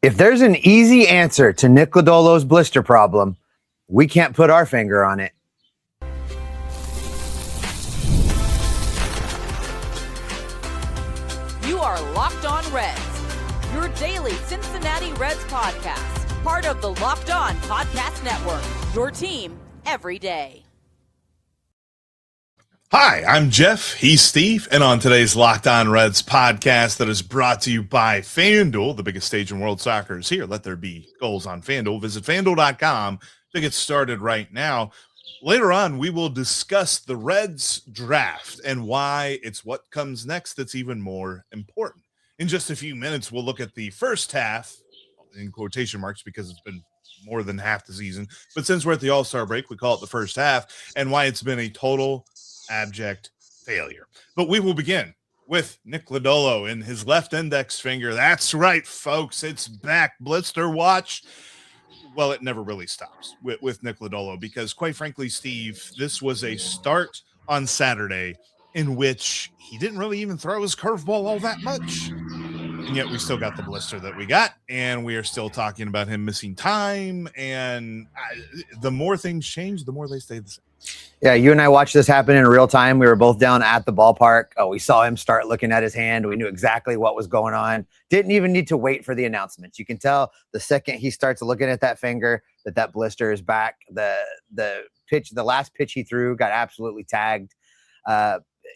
If there's an easy answer to Nick Lodolo's blister problem, we can't put our finger on it. You are Locked On Reds, your daily Cincinnati Reds podcast, part of the Locked On Podcast Network, your team every day. Hi, I'm Jeff, he's Steve, and on today's Locked On Reds podcast that is brought to you by FanDuel, the biggest stage in world soccer is here. Let there be goals on FanDuel. Visit FanDuel.com to get started right now. Later on, we will discuss the Reds draft and why it's what comes next that's even more important. In just a few minutes, we'll look at the first half, in quotation marks, because it's been more than half the season. But since we're at the All-Star break, we call it the first half, and why it's been a total abject failure. But we will begin with Nick Lodolo in his left index finger. That's right, folks. It's back. Blister watch. Well, it never really stops with Nick Lodolo because, quite frankly, Steve, this was a start on Saturday in which he didn't really even throw his curveball all that much. And yet we still got the blister that we got, and we are still talking about him missing time. And the more things change, the more they stay the same. Yeah, you and I watched this happen in real time. We were both down at the ballpark. We saw him start looking at his hand. We knew exactly what was going on. Didn't even need to wait for the announcements. You can tell the second he starts looking at that finger that blister is back. The last pitch he threw got absolutely tagged.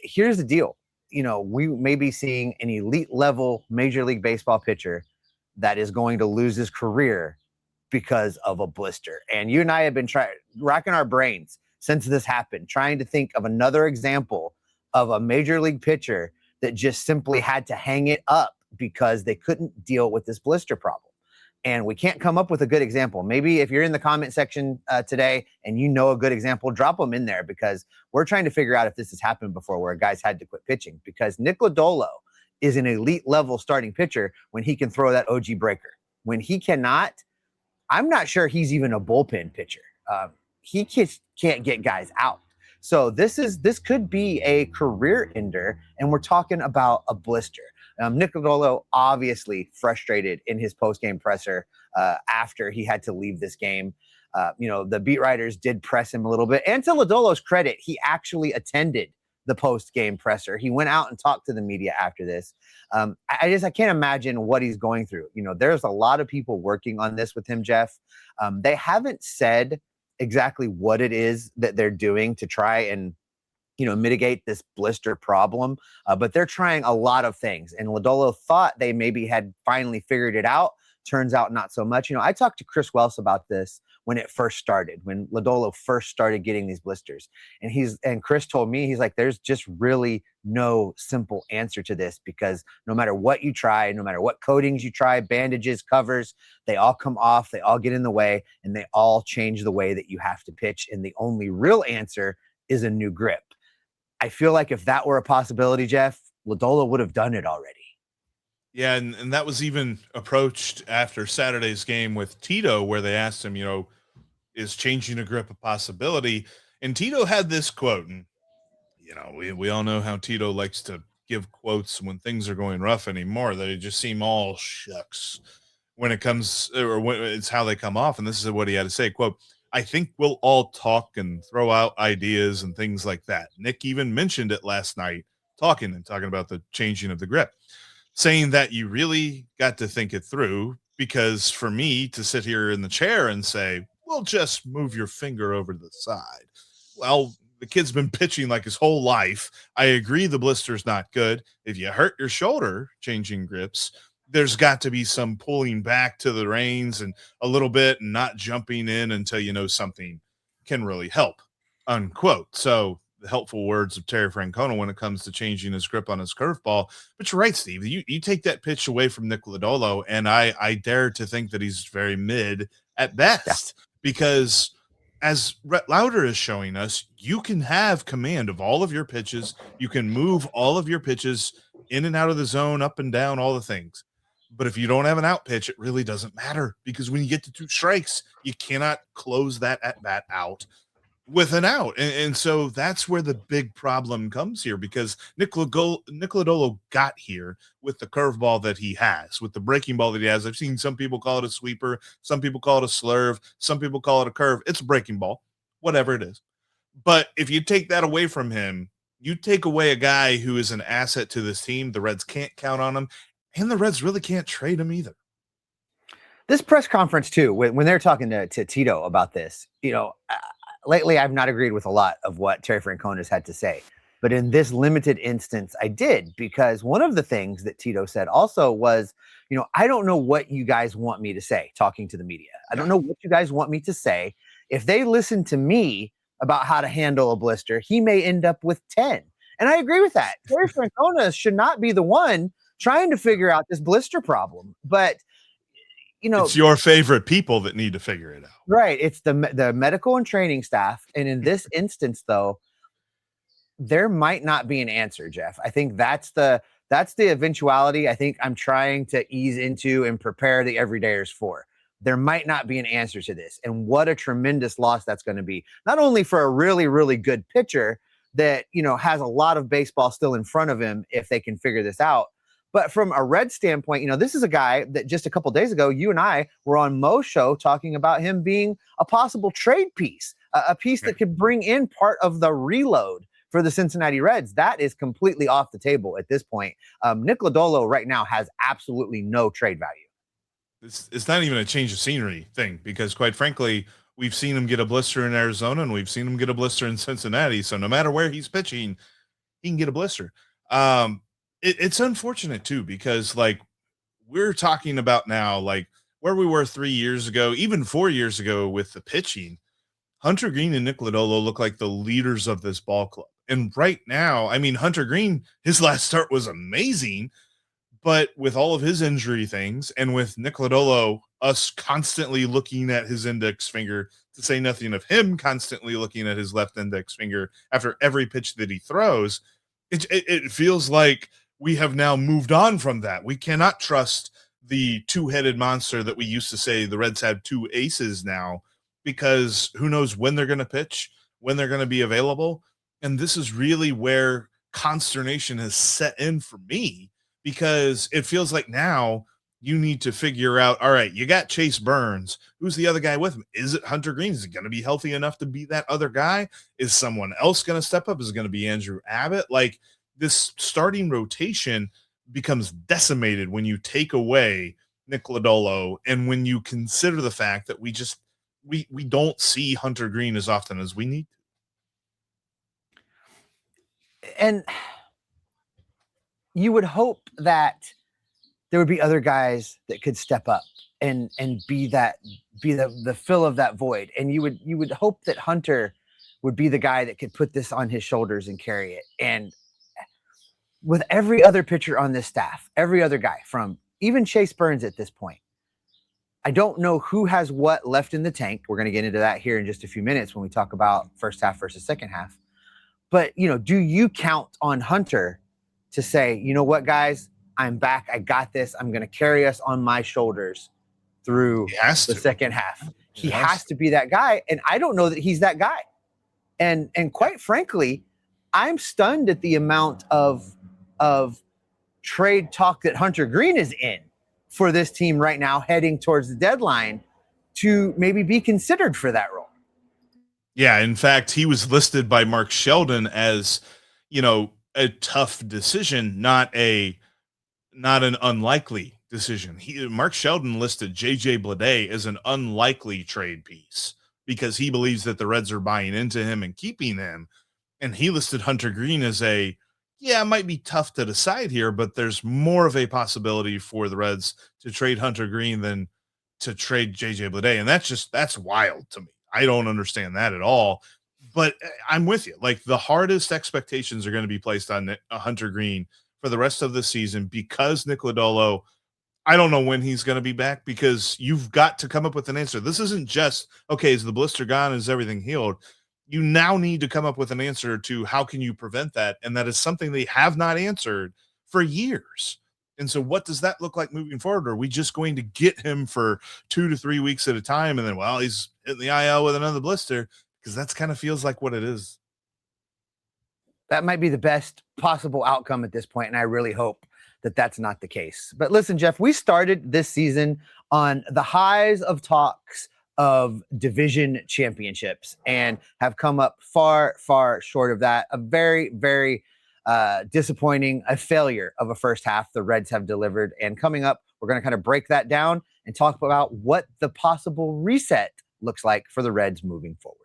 Here's the deal. You know, we may be seeing an elite level Major League Baseball pitcher that is going to lose his career because of a blister. And you and I have been racking our brains since this happened, trying to think of another example of a major league pitcher that just simply had to hang it up because they couldn't deal with this blister problem. And we can't come up with a good example. Maybe if you're in the comment section today and you know a good example, drop them in there because we're trying to figure out if this has happened before where guys had to quit pitching, because Nick Lodolo is an elite level starting pitcher when he can throw that OG breaker. When he cannot, I'm not sure he's even a bullpen pitcher. He can't get guys out. So this could be a career ender, and we're talking about a blister. Nick Lodolo obviously frustrated in his post-game presser after he had to leave this game. The beat writers did press him a little bit. And to Lodolo's credit, he actually attended the post-game presser. He went out and talked to the media after this. I can't imagine what he's going through. You know, there's a lot of people working on this with him, Jeff. They haven't said exactly what it is that they're doing to try and, mitigate this blister problem. But they're trying a lot of things. And Lodolo thought they maybe had finally figured it out. Turns out not so much. I talked to Chris Wells about this when it first started, when Lodolo first started getting these blisters. And Chris told me, he's like, there's just really no simple answer to this, because no matter what you try, no matter what coatings you try, bandages, covers, they all come off, they all get in the way, and they all change the way that you have to pitch. And the only real answer is a new grip. I feel like if that were a possibility, Jeff, Lodolo would have done it already. Yeah, and that was even approached after Saturday's game with Tito, where they asked him, is changing a grip a possibility? And Tito had this quote, and, we all know how Tito likes to give quotes when things are going rough anymore. They just seem all shucks when it comes, or when it's how they come off. And this is what he had to say, quote, "I think we'll all talk and throw out ideas and things like that." Nick even mentioned it last night, talking about the changing of the grip, saying that you really got to think it through, because for me to sit here in the chair and say, well, just move your finger over to the side. Well, the kid's been pitching like his whole life. I agree the blister's not good. If you hurt your shoulder changing grips, there's got to be some pulling back to the reins and a little bit, and not jumping in until you know something can really help, unquote. So the helpful words of Terry Francona when it comes to changing his grip on his curveball. But you're right, Steve. You take that pitch away from Nick Lodolo, and I dare to think that he's very mid at best. Yeah. Because as Rhett Lauder is showing us, you can have command of all of your pitches. You can move all of your pitches in and out of the zone, up and down, all the things. But if you don't have an out pitch, it really doesn't matter, because when you get to 2 strikes, you cannot close that at bat out. with an out. And so that's where the big problem comes here, because Nick Lodolo got here with the curveball that he has, with the breaking ball that he has. I've seen some people call it a sweeper, some people call it a slurve, some people call it a curve. It's a breaking ball, whatever it is. But if you take that away from him, you take away a guy who is an asset to this team. The Reds can't count on him, and the Reds really can't trade him either. This press conference too, when they're talking to Tito about this, lately I've not agreed with a lot of what Terry Francona has had to say. But in this limited instance, I did, because one of the things that Tito said also was, I don't know what you guys want me to say, talking to the media. I don't know what you guys want me to say. If they listen to me about how to handle a blister, he may end up with 10. And I agree with that. Terry Francona should not be the one trying to figure out this blister problem. But, it's your favorite people that need to figure it out. Right. It's the medical and training staff. And in this instance, though, there might not be an answer, Jeff. I think that's the eventuality I think I'm trying to ease into and prepare the everydayers for. There might not be an answer to this. And what a tremendous loss that's going to be, not only for a really, really good pitcher that, has a lot of baseball still in front of him if they can figure this out, but from a Red standpoint, this is a guy that just a couple days ago, you and I were on Mo's show talking about him being a possible trade piece, a piece that could bring in part of the reload for the Cincinnati Reds. That is completely off the table at this point. Nick Lodolo right now has absolutely no trade value. It's not even a change of scenery thing, because quite frankly, we've seen him get a blister in Arizona and we've seen him get a blister in Cincinnati. So no matter where he's pitching, he can get a blister. It's unfortunate too, because we're talking about now, where we were 3 years ago, even 4 years ago with the pitching. Hunter Greene and Nick Lodolo look like the leaders of this ball club. And right now, Hunter Greene, his last start was amazing, but with all of his injury things, and with Nick Lodolo, us constantly looking at his index finger, to say nothing of him constantly looking at his left index finger after every pitch that he throws, it feels like we have now moved on from that. We cannot trust the two-headed monster that we used to say the Reds have two aces now, because who knows when they're going to pitch, when they're going to be available. And this is really where consternation has set in for me, because it feels like now you need to figure out, all right, you got Chase Burns. Who's the other guy with him? Is it Hunter Greene? Is he going to be healthy enough to be that other guy? Is someone else going to step up? Is it going to be Andrew Abbott? This starting rotation becomes decimated when you take away Nick Lodolo, and when you consider the fact that we don't see Hunter Greene as often as we need to. And you would hope that there would be other guys that could step up and be the fill of that void. And you would hope that Hunter would be the guy that could put this on his shoulders and carry it. And with every other pitcher on this staff, every other guy, from even Chase Burns at this point, I don't know who has what left in the tank. We're going to get into that here in just a few minutes when we talk about first half versus second half. But, do you count on Hunter to say, you know what, guys, I'm back. I got this. I'm going to carry us on my shoulders through the second half. He has to be that guy. And I don't know that he's that guy. And quite frankly, I'm stunned at the amount of trade talk that Hunter Greene is in for this team right now, heading towards the deadline to maybe be considered for that role. Yeah. In fact, he was listed by Mark Sheldon as, a tough decision, not an unlikely decision. Mark Sheldon listed JJ Bleday as an unlikely trade piece because he believes that the Reds are buying into him and keeping him. And he listed Hunter Greene as it might be tough to decide here, but there's more of a possibility for the Reds to trade Hunter Greene than to trade JJ Bleday. And that's wild to me. I don't understand that at all. But I'm with you. The hardest expectations are going to be placed on Hunter Greene for the rest of the season, because Nick Lodolo, I don't know when he's going to be back, because you've got to come up with an answer. This isn't just, okay, is the blister gone? Is everything healed? You now need to come up with an answer to how can you prevent that? And that is something they have not answered for years. And so what does that look like moving forward? Are we just going to get him for 2 to 3 weeks at a time and then, he's hitting the IL with another blister? because that's kind of feels like what it is. That might be the best possible outcome at this point, and I really hope that that's not the case. But listen, Jeff, we started this season on the highs of talks of division championships and have come up far, far short of that. A very, very disappointing, a failure of a first half the Reds have delivered. And coming up, we're going to kind of break that down and talk about what the possible reset looks like for the Reds moving forward.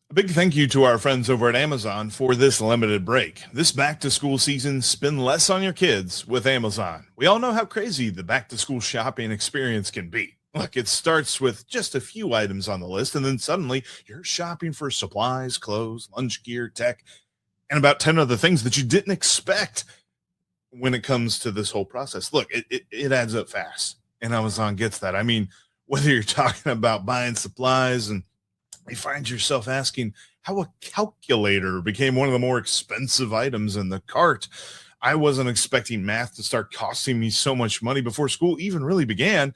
A big thank you to our friends over at Amazon for this limited break. This back-to-school season, spend less on your kids with Amazon. We all know how crazy the back-to-school shopping experience can be. Look, it starts with just a few items on the list, and then suddenly you're shopping for supplies, clothes, lunch gear, tech, and about 10 other things that you didn't expect when it comes to this whole process. Look, it adds up fast, and Amazon gets that. I mean, whether you're talking about buying supplies and you find yourself asking how a calculator became one of the more expensive items in the cart. I wasn't expecting math to start costing me so much money before school even really began.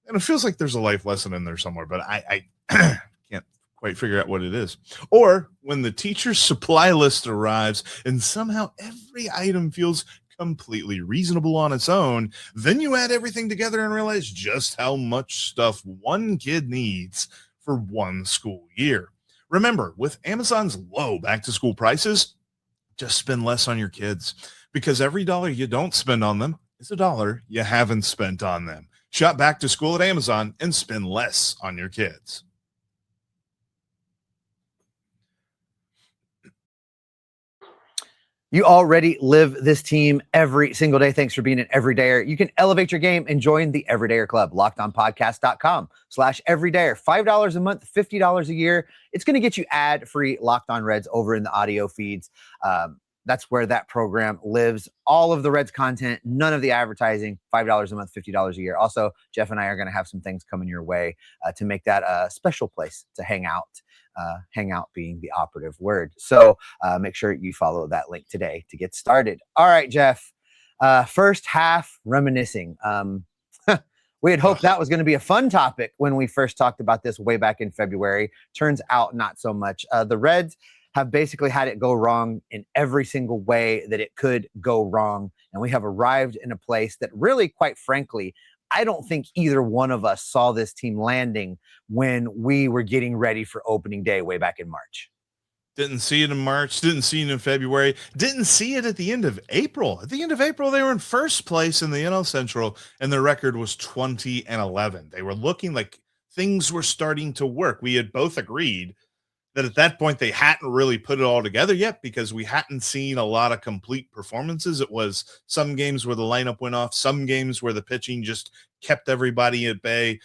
And it feels like there's a life lesson in there somewhere, but I can't quite figure out what it is. Or when the teacher's supply list arrives and somehow every item feels completely reasonable on its own, then you add everything together and realize just how much stuff one kid needs for one school year. Remember, with Amazon's low back-to-school prices, just spend less on your kids, because every dollar you don't spend on them is a dollar you haven't spent on them. Shop back to school at Amazon and spend less on your kids. You already live this team every single day. Thanks for being an everydayer. You can elevate your game and join the Everydayer Club. LockedOnPodcast.com/everydayer. $5 a month, $50 a year. It's going to get you ad-free Locked On Reds over in the audio feeds. That's where that program lives. All of the Reds content, none of the advertising, $5 a month, $50 a year. Also, Jeff and I are going to have some things coming your way to make that a special place to hang out. Hang out being the operative word. So make sure you follow that link today to get started. All right, Jeff. First half reminiscing. We had hoped that was going to be a fun topic when we first talked about this way back in February. Turns out not so much. The Reds have basically had it go wrong in every single way that it could go wrong. And we have arrived in a place that really, quite frankly, I don't think either one of us saw this team landing when we were getting ready for opening day way back in March. Didn't see it in March, didn't see it in February, didn't see it at the end of April. At the end of April, they were in first place in the NL Central, and their record was 20-11. They were looking like things were starting to work. We had both agreed that at that point they hadn't really put it all together yet, because we hadn't seen a lot of complete performances. It was some games where the lineup went off, some games where the pitching just kept everybody at bay.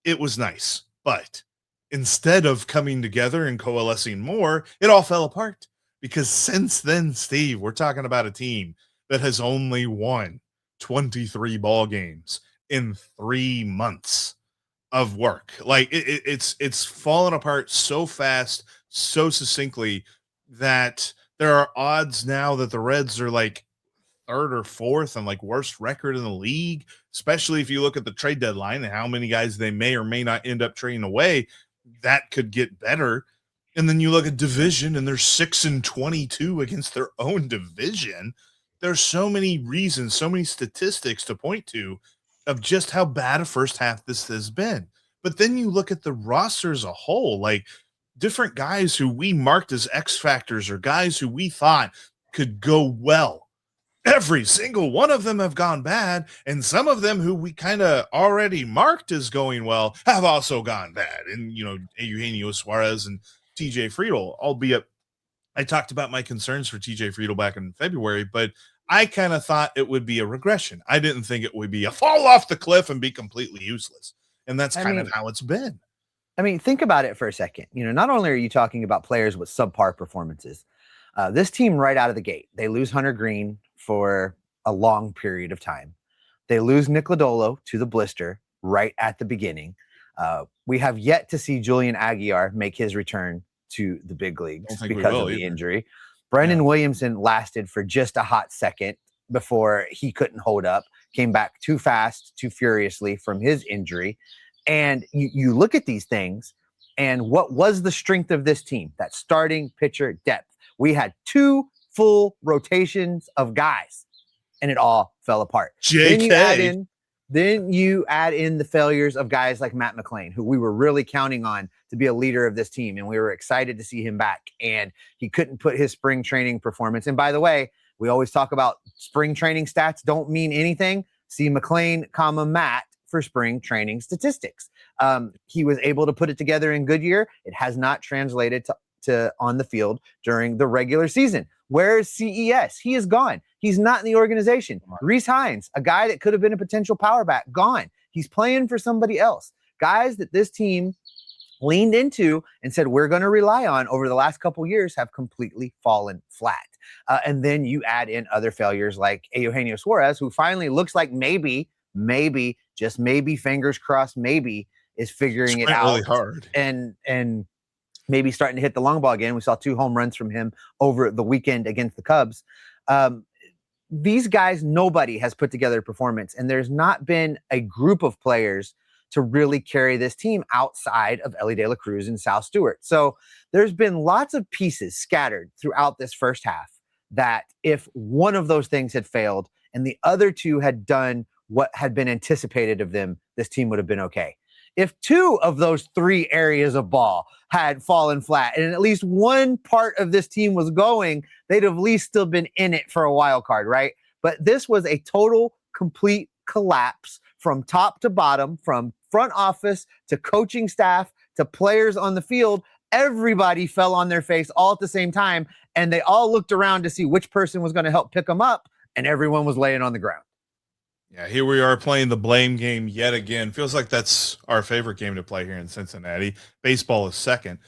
It was nice, but instead of coming together and coalescing more, it all fell apart. Because since then, Steve, we're talking about a team that has only won 23 ball games in 3 months of work. Like it's fallen apart so fast, so succinctly, that there are odds now that the Reds are like third or fourth and like worst record in the league, especially if you look at the trade deadline and how many guys they may or may not end up trading away. That could get better. And then you look at division and they're 6-22 against their own division. There's so many reasons, so many statistics to point to of just how bad a first half this has been. But then you look at the roster as a whole, like different guys who we marked as X factors or guys who we thought could go well. Every single one of them have gone bad, and some of them who we kind of already marked as going well have also gone bad. And, you know, Eugenio Suarez and TJ Friedl, albeit I talked about my concerns for TJ Friedl back in February, but I kind of thought it would be a regression. I didn't think it would be a fall off the cliff and be completely useless. And that's kind of how it's been. I mean, think about it for a second. You know, not only are you talking about players with subpar performances, this team right out of the gate, they lose Hunter Greene for a long period of time. They lose Nick Lodolo to the blister right at the beginning. We have yet to see Julian Aguilar make his return to the big leagues because of the injury. Brendan Williamson lasted for just a hot second before he couldn't hold up. came back too fast, too furiously from his injury. And you look at these things, and what was the strength of this team? That starting pitcher depth. We had 2 full rotations of guys, and it all fell apart. JK. Then you add in the failures of guys like Matt McLain, who we were really counting on to be a leader of this team, and we were excited to see him back. And he couldn't put his spring training performance. And by the way, we always talk about spring training stats don't mean anything. See McLain, Matt for spring training statistics. He was able to put it together in Goodyear. It has not translated to on the field during the regular season. Where is CES? He is gone. He's not in the organization. Reese Hines, a guy that could have been a potential power back, gone. He's playing for somebody else. Guys that this team leaned into and said, we're going to rely on over the last couple years have completely fallen flat. And then you add in other failures like Eugenio Suarez, who finally looks like maybe, just maybe, fingers crossed, maybe is figuring it out. Really hard. And maybe starting to hit the long ball again. We saw 2 home runs from him over the weekend against the Cubs. These guys, nobody has put together a performance, and there's not been a group of players to really carry this team outside of Ellie De La Cruz and Sal Stewart. So there's been lots of pieces scattered throughout this first half that if one of those things had failed and the other 2 had done what had been anticipated of them, this team would have been okay. If 2 of those 3 areas of ball had fallen flat and at least one part of this team was going, they'd have at least still been in it for a wild card, right? But this was a total, complete collapse from top to bottom, from front office to coaching staff to players on the field. Everybody fell on their face all at the same time, and they all looked around to see which person was going to help pick them up, and everyone was laying on the ground. Yeah, here we are playing the blame game yet again. Feels like that's our favorite game to play here in Cincinnati. Baseball is second.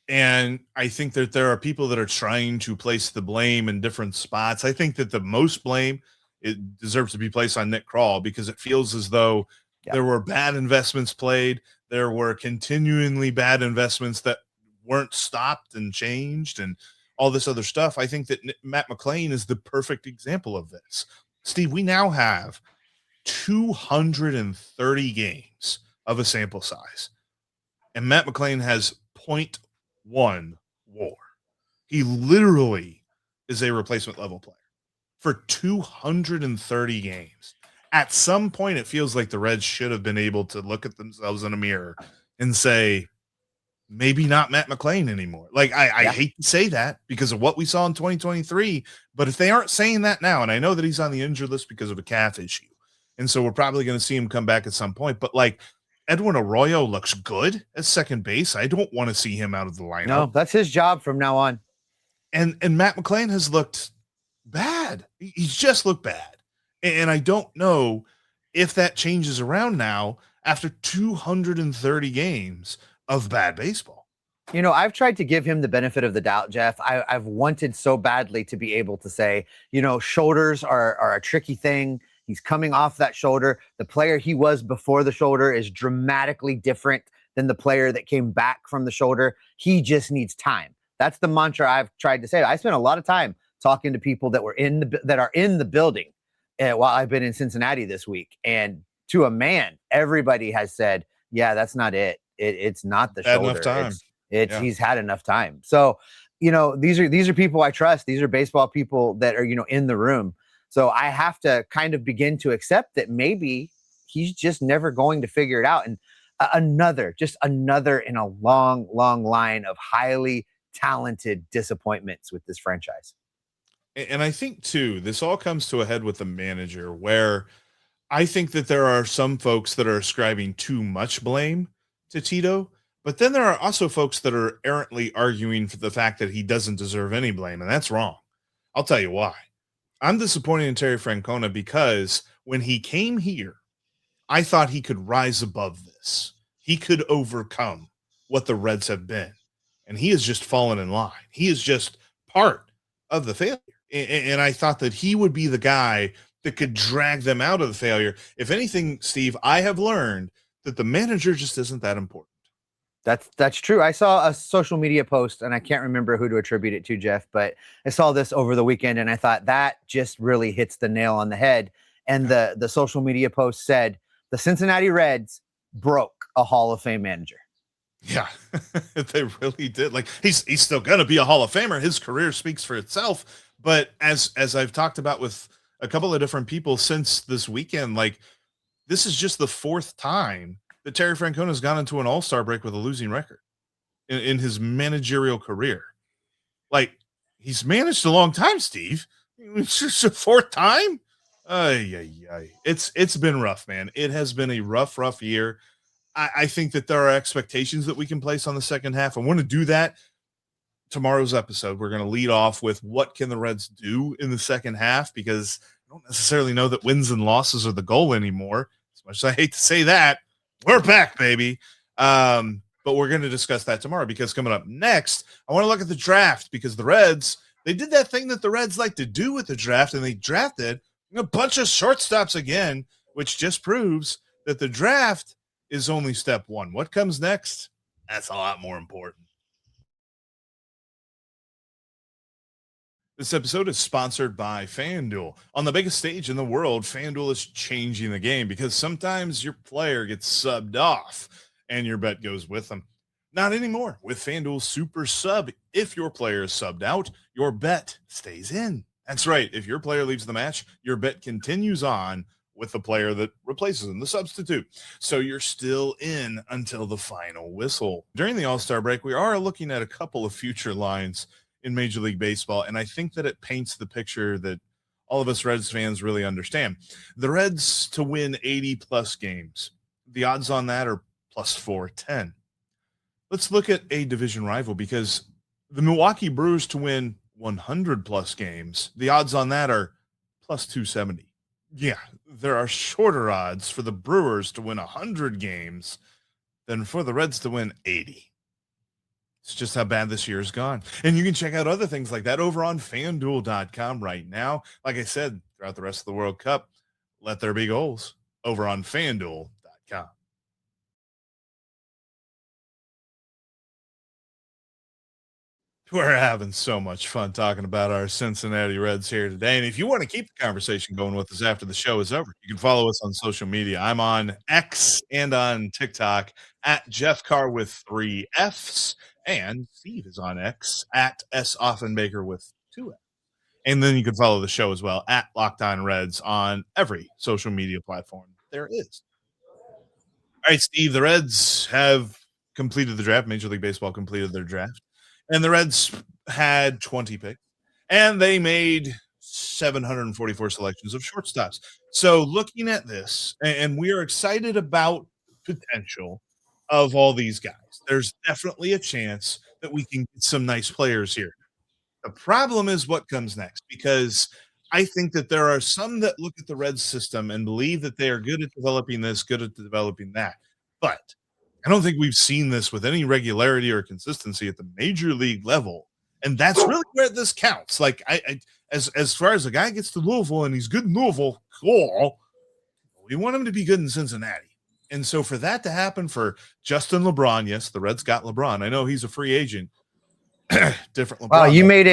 And I think that there are people that are trying to place the blame in different spots. I think that the most blame, it deserves to be placed on Nick Krall, because it feels as though there were bad investments played. There were continually bad investments that weren't stopped and changed and all this other stuff. I think that Matt McLain is the perfect example of this. Steve, we now have 230 games of a sample size, and Matt McLain has 0.1 WAR. He literally is a replacement level player for 230 games. At some point, it feels like the Reds should have been able to look at themselves in a mirror and say, maybe not Matt McLain anymore. Like, I hate to say that because of what we saw in 2023, but if they aren't saying that now, and I know that he's on the injured list because of a calf issue, and so we're probably going to see him come back at some point. But like, Edwin Arroyo looks good at second base. I don't want to see him out of the lineup. No, that's his job from now on. And Matt McLain has looked bad. He's just looked bad. And I don't know if that changes around now after 230 games of bad baseball. You know, I've tried to give him the benefit of the doubt, Jeff. I've wanted so badly to be able to say, you know, shoulders are a tricky thing. He's coming off that shoulder. The player he was before the shoulder is dramatically different than the player that came back from the shoulder. He just needs time. That's the mantra I've tried to say. I spent a lot of time talking to people that are in the building while I've been in Cincinnati this week. And to a man, everybody has said, yeah, that's not it. It's not the shoulder. Enough time. He's had enough time. So, you know, these are people I trust. These are baseball people that are, you know, in the room. So I have to kind of begin to accept that maybe he's just never going to figure it out. And another in a long, long line of highly talented disappointments with this franchise. And I think, too, this all comes to a head with the manager, where I think that there are some folks that are ascribing too much blame to Tito, but then there are also folks that are errantly arguing for the fact that he doesn't deserve any blame, and that's wrong. I'll tell you why. I'm disappointed in Terry Francona because when he came here, I thought he could rise above this. He could overcome what the Reds have been, and he has just fallen in line. He is just part of the failure, and I thought that he would be the guy that could drag them out of the failure. If anything, Steve, I have learned that the manager just isn't that important. That's true. I saw a social media post, and I can't remember who to attribute it to, Jeff, but I saw this over the weekend, and I thought that just really hits the nail on the head. And the social media post said, the Cincinnati Reds broke a Hall of Fame manager. Yeah, they really did. Like he's still going to be a Hall of Famer. His career speaks for itself. But as I've talked about with a couple of different people since this weekend, like this is just the fourth time that Terry Francona has gone into an All-Star break with a losing record in his managerial career. Like he's managed a long time, Steve. It's just a fourth time. It's been rough, man. It has been a rough year. I think that there are expectations that we can place on the second half. I want to do that tomorrow's episode. We're going to lead off with what can the Reds do in the second half, because I don't necessarily know that wins and losses are the goal anymore. As much as I hate to say that, we're back, baby. But we're going to discuss that tomorrow, because coming up next, I want to look at the draft, because the Reds, they did that thing that the Reds like to do with the draft, and they drafted a bunch of shortstops again, which just proves that the draft is only step one. What comes next? That's a lot more important. This episode is sponsored by FanDuel. On the biggest stage in the world, FanDuel is changing the game, because sometimes your player gets subbed off and your bet goes with them. Not anymore. With FanDuel Super Sub, if your player is subbed out, your bet stays in. That's right. If your player leaves the match, your bet continues on with the player that replaces him, the substitute. So you're still in until the final whistle. During the All-Star break, we are looking at a couple of future lines in Major League Baseball, and I think that it paints the picture that all of us Reds fans really understand. The Reds to win 80-plus games, the odds on that are plus 410. Let's look at a division rival, because the Milwaukee Brewers to win 100-plus games, the odds on that are plus 270. Yeah, there are shorter odds for the Brewers to win 100 games than for the Reds to win 80. It's just how bad this year has gone. And you can check out other things like that over on FanDuel.com right now. Like I said, throughout the rest of the World Cup, let there be goals over on FanDuel.com. We're having so much fun talking about our Cincinnati Reds here today. And if you want to keep the conversation going with us after the show is over, you can follow us on social media. I'm on X and on TikTok at Jeff Carr with 3 Fs. And Steve is on X at S. Offenbaker with 2 Fs. And then you can follow the show as well at Locked On Reds on every social media platform there is. All right, Steve, the Reds have completed the draft. Major League Baseball completed their draft. And the Reds had 20 picks, and they made 744 selections of shortstops. So looking at this, and we are excited about the potential of all these guys. There's definitely a chance that we can get some nice players here. The problem is what comes next, because I think that there are some that look at the Reds system and believe that they are good at developing this, good at developing that. But I don't think we've seen this with any regularity or consistency at the major league level. And that's really where this counts. Like as far as a guy gets to Louisville and he's good in Louisville, cool. We want him to be good in Cincinnati. And so for that to happen for Justin Lebron, yes, the Reds got LeBron. I know he's a free agent. Different LeBron. Wow, you made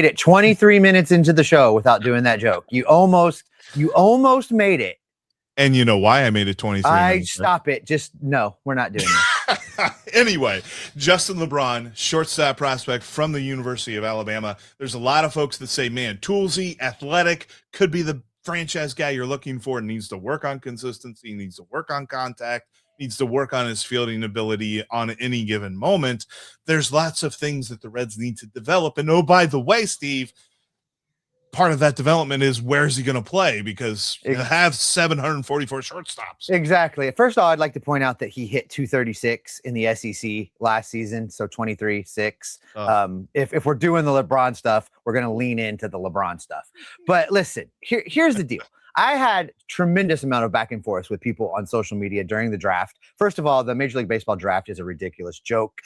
it 23 minutes into the show without doing that joke. You almost made it. And you know why I made it 23 minutes? Stop it. Just no, we're not doing that. Anyway, Justin Lebron, shortstop prospect from the University of Alabama. There's a lot of folks that say, man, toolsy, athletic, could be the franchise guy you're looking for, needs to work on consistency, needs to work on contact, needs to work on his fielding ability on any given moment. There's lots of things that the Reds need to develop. And oh, by the way, Steve, part of that development is where's he going to play, because you have 744 shortstops. Exactly. First of all, I'd like to point out that he hit 236 in the SEC last season, so 23-6. If we're doing the LeBron stuff, we're going to lean into the LeBron stuff. But listen, here's the deal. I had tremendous amount of back and forth with people on social media during the draft. First of all, the Major League Baseball draft is a ridiculous joke.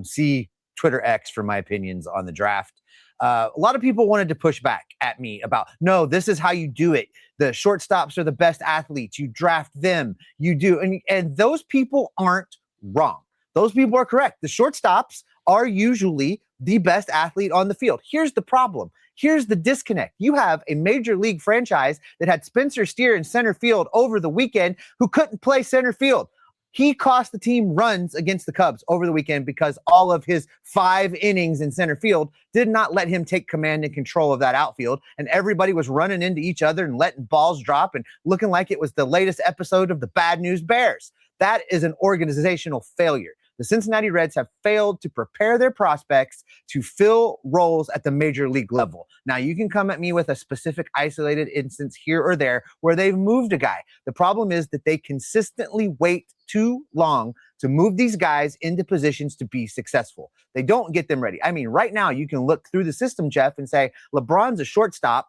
See Twitter X for my opinions on the draft. A lot of people wanted to push back at me about, no, this is how you do it. The shortstops are the best athletes. You draft them. You do. And those people aren't wrong. Those people are correct. The shortstops are usually the best athlete on the field. Here's the problem. Here's the disconnect. You have a major league franchise that had Spencer Steer in center field over the weekend who couldn't play center field. He cost the team runs against the Cubs over the weekend because all of his 5 innings in center field did not let him take command and control of that outfield. And everybody was running into each other and letting balls drop and looking like it was the latest episode of the Bad News Bears. That is an organizational failure. The Cincinnati Reds have failed to prepare their prospects to fill roles at the major league level. Now, you can come at me with a specific isolated instance here or there where they've moved a guy. The problem is that they consistently wait too long to move these guys into positions to be successful. They don't get them ready. I mean, right now, you can look through the system, Jeff, and say, LeBron's a shortstop.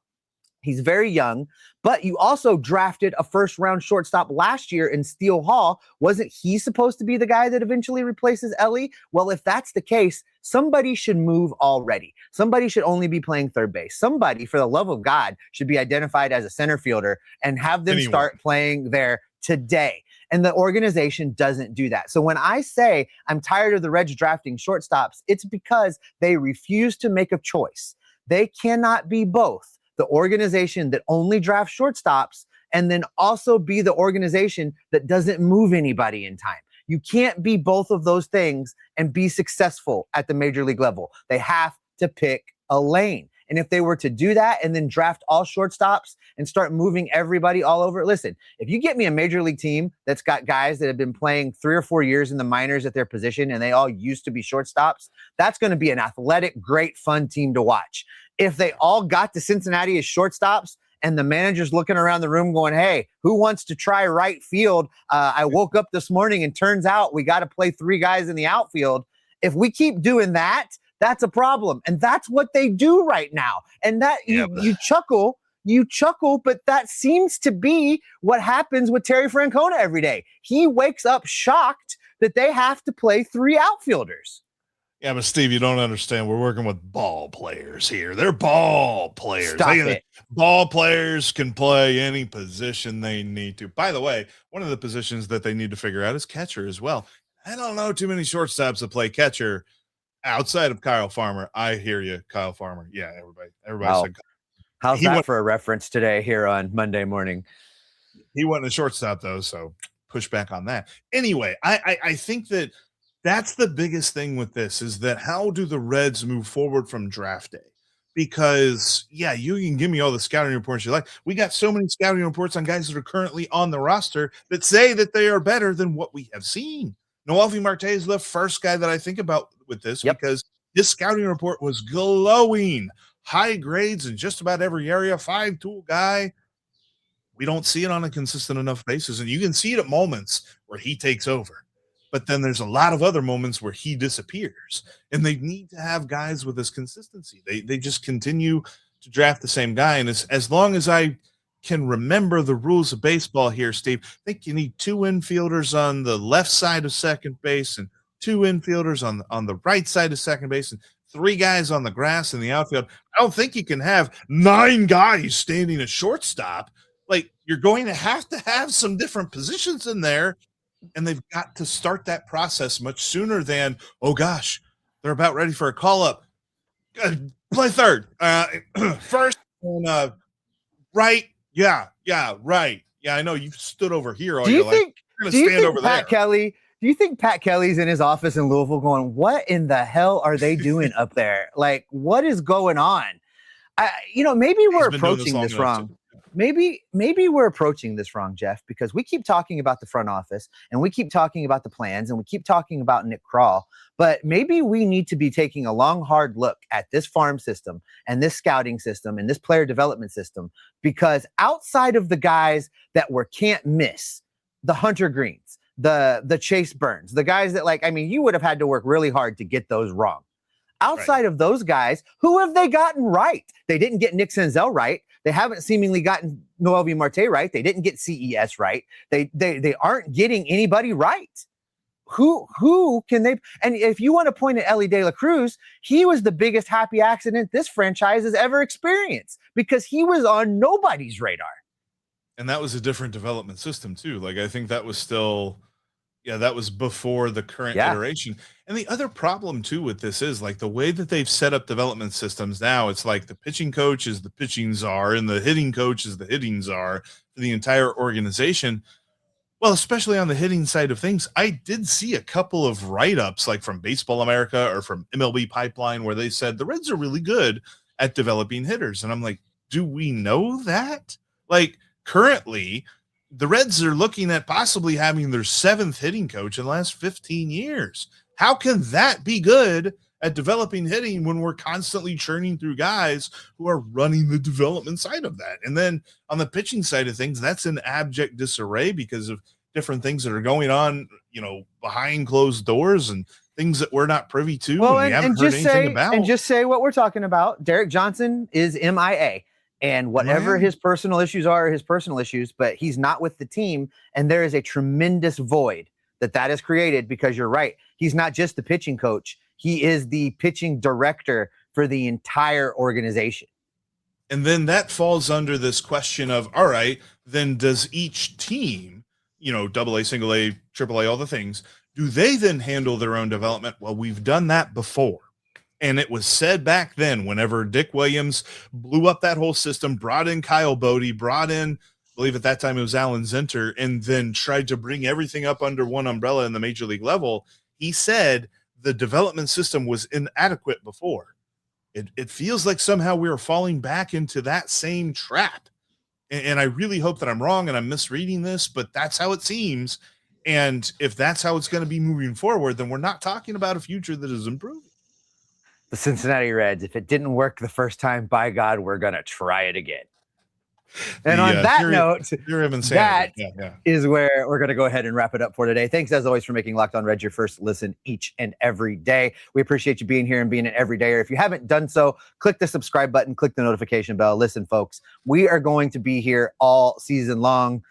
He's very young, but you also drafted a first-round shortstop last year in Steele Hall. Wasn't he supposed to be the guy that eventually replaces Ellie? Well, if that's the case, somebody should move already. Somebody should only be playing third base. Somebody, for the love of God, should be identified as a center fielder and have them start playing there today. And the organization doesn't do that. So when I say I'm tired of the Reds drafting shortstops, it's because they refuse to make a choice. They cannot be both the organization that only drafts shortstops and then also be the organization that doesn't move anybody in time. You can't be both of those things and be successful at the major league level. They have to pick a lane. And if they were to do that and then draft all shortstops and start moving everybody all over, listen, if you get me a major league team that's got guys that have been playing 3 or 4 years in the minors at their position and they all used to be shortstops, that's going to be an athletic, great, fun team to watch. If they all got to Cincinnati as shortstops and the manager's looking around the room going, hey, who wants to try right field? I woke up this morning and turns out we got to play 3 guys in the outfield. If we keep doing that, that's a problem. And that's what they do right now. And that you chuckle, but that seems to be what happens with Terry Francona every day. He wakes up shocked that they have to play 3 outfielders. Yeah, but Steve, you don't understand. We're working with ball players here. They're ball players. Ball players can play any position they need to. By the way, one of the positions that they need to figure out is catcher as well. I don't know too many shortstops that play catcher outside of Kyle Farmer. I hear you, Kyle Farmer. Yeah, everybody wow. said. How's that for a reference today here on Monday morning? He wasn't a shortstop though, so push back on that. Anyway, I think that that's the biggest thing with this is that how do the Reds move forward from draft day? Because, yeah, you can give me all the scouting reports you like. We got so many scouting reports on guys that are currently on the roster that say that they are better than what we have seen. Noelvi Marte is the first guy that I think about with this because his scouting report was glowing. High grades in just about every area, 5-tool guy. We don't see it on a consistent enough basis, and you can see it at moments where he takes over. But then there's a lot of other moments where he disappears, and they need to have guys with this consistency. They just continue to draft the same guy, and as long as I can remember the rules of baseball here, Steve, I think you need 2 infielders on the left side of second base and 2 infielders on the right side of second base and 3 guys on the grass in the outfield. I don't think you can have 9 guys standing at shortstop. Like, you're going to have some different positions in there. And they've got to start that process much sooner than, oh gosh, they're about ready for a call up. Play third, first, and, right. Yeah, right. Yeah, I know you've stood over here all your life. You're going to stand over there. Do you think Pat Kelly's in his office in Louisville going, what in the hell are they doing up there? Like, what is going on? Maybe we're approaching this wrong. Maybe we're approaching this wrong, Jeff, because we keep talking about the front office and we keep talking about the plans and we keep talking about Nick Krall, but maybe we need to be taking a long, hard look at this farm system and this scouting system and this player development system, because outside of the guys that were can't miss, the Hunter Greenes, the Chase Burns, the guys that you would have had to work really hard to get those wrong. Outside of those guys, who have they gotten right? They didn't get Nick Senzel right. They haven't seemingly gotten Noelvi Marte right. They didn't get CES right. They aren't getting anybody right. Who can they? And if you want to point at Ellie De La Cruz, he was the biggest happy accident this franchise has ever experienced because he was on nobody's radar. And that was a different development system too. Like, I think that was still, that was before the current iteration. And the other problem too with this is like the way that they've set up development systems now, it's like the pitching coach is the pitching czar and the hitting coach is the hitting czar for the entire organization. Well, especially on the hitting side of things, I did see a couple of write-ups like from Baseball America or from MLB Pipeline where they said the Reds are really good at developing hitters. And I'm like, do we know that? Like currently, the Reds are looking at possibly having their 7th hitting coach in the last 15 years. How can that be good at developing hitting when we're constantly churning through guys who are running the development side of that? And then on the pitching side of things, that's in abject disarray because of different things that are going on, behind closed doors and things that we're not privy to. Well, and we haven't heard anything about. And just say what we're talking about. Derek Johnson is MIA. And whatever his personal issues are, his personal issues, but he's not with the team. And there is a tremendous void that is created because you're right. He's not just the pitching coach. He is the pitching director for the entire organization. And then that falls under this question of, all right, then does each team, AA, single A, triple A, all the things, do they then handle their own development? Well, we've done that before. And it was said back then, whenever Dick Williams blew up that whole system, brought in Kyle Bodie, brought in, I believe at that time it was Alan Zinter, and then tried to bring everything up under one umbrella in the major league level. He said the development system was inadequate before. It feels like somehow we are falling back into that same trap. And I really hope that I'm wrong and I'm misreading this, but that's how it seems. And if that's how it's going to be moving forward, then we're not talking about a future that is improving. The Cincinnati Reds, if it didn't work the first time, by God, we're going to try it again. And on that note, that is where we're going to go ahead and wrap it up for today. Thanks, as always, for making Locked On Reds your first listen each and every day. We appreciate you being here and being an everydayer. If you haven't done so, click the subscribe button, click the notification bell. Listen, folks, we are going to be here all season long.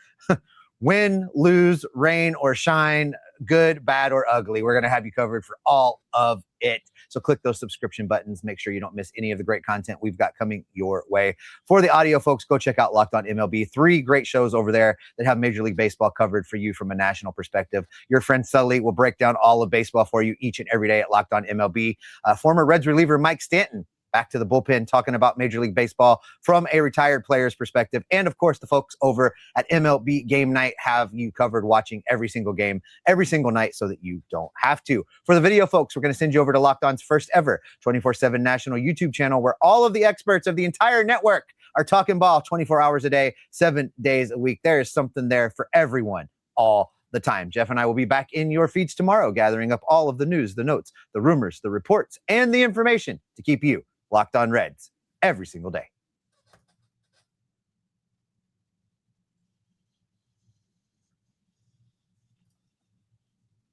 Win, lose, rain, or shine, good, bad, or ugly. We're going to have you covered for all of it. So click those subscription buttons. Make sure you don't miss any of the great content we've got coming your way. For the audio folks, go check out Locked On MLB. 3 great shows over there that have Major League Baseball covered for you from a national perspective. Your friend Sully will break down all of baseball for you each and every day at Locked On MLB. Former Reds reliever Mike Stanton back to the bullpen, talking about Major League Baseball from a retired player's perspective. And of course, the folks over at MLB Game Night have you covered, watching every single game, every single night, so that you don't have to. For the video folks, we're going to send you over to Locked On's first ever 24/7 national YouTube channel, where all of the experts of the entire network are talking ball 24 hours a day, 7 days a week. There is something there for everyone all the time. Jeff and I will be back in your feeds tomorrow, gathering up all of the news, the notes, the rumors, the reports, and the information to keep you Locked On Reds every single day.